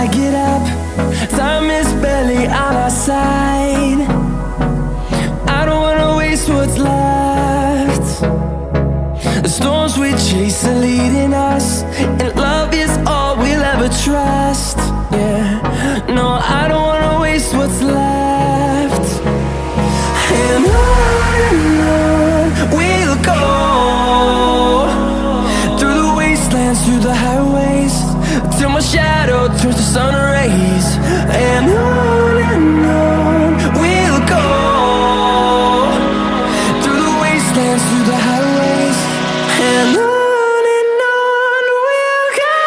I get up. Time is barely on our side. I don't wanna waste what's left. The storms we chase are leading us, and love is all we'll ever trust. Yeah, no, I don't wanna waste what's left. And on we'll go, through the wastelands, through the highways, till my shadow turns to sun rays. And on we'll go, through the wastelands, through the highways, and on we'll go.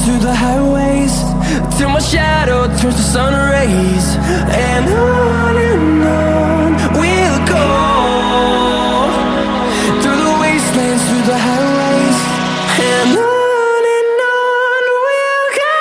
Through the highways, till my shadow turns to sun rays. And on we'll go, through the wastelands, through the highways, and on we'll go.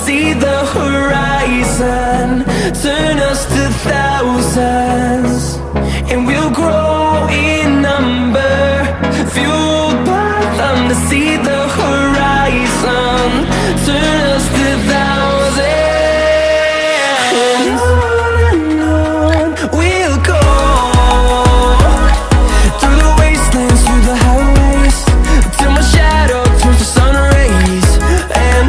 See the horizon, turn us to thousands, and we'll grow in number, fueled by them. To see the horizon, turn us to thousands, and on we'll go, through the wastelands, through the highways, till my shadow turns to sun rays. And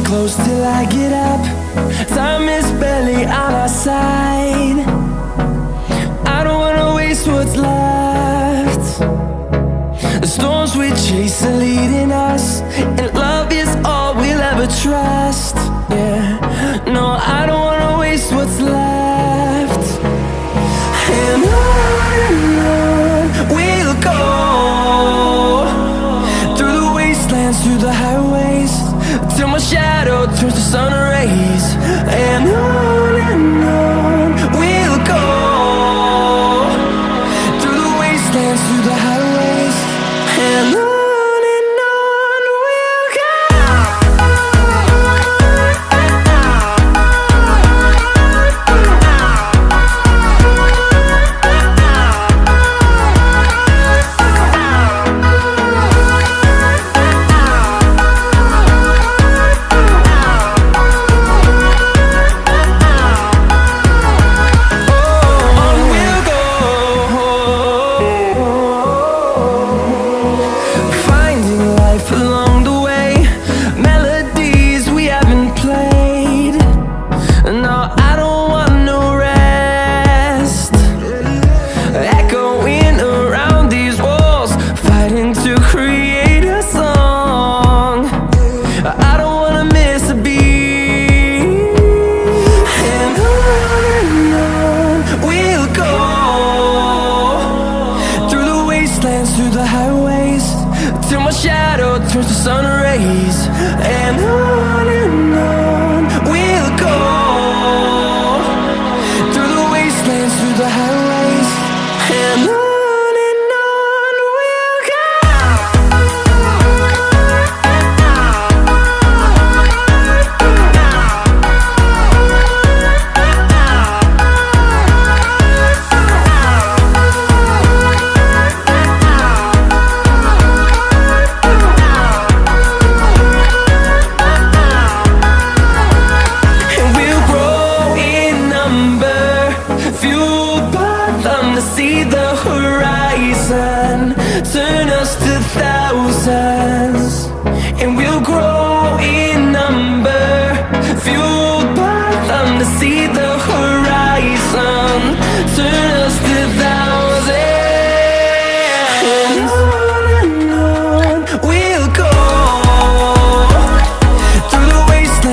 close till I get up. Time is barely on our side. I don't wanna waste what's left. The storms we chase are leading us, and love is all we'll ever trust. Yeah, no, I don't wanna waste what's left. And on we'll go, through the wastelands, through the highways, till my shadow turns to sun rays. And on we'll go, through the wastelands, through the highways, and on we'll go. till my shadow turns to sun rays. And on we'll go, through the wastelands, through the highways, and on we'll go. See the horizon, turn us to thousands, and we'll grow in number, fuel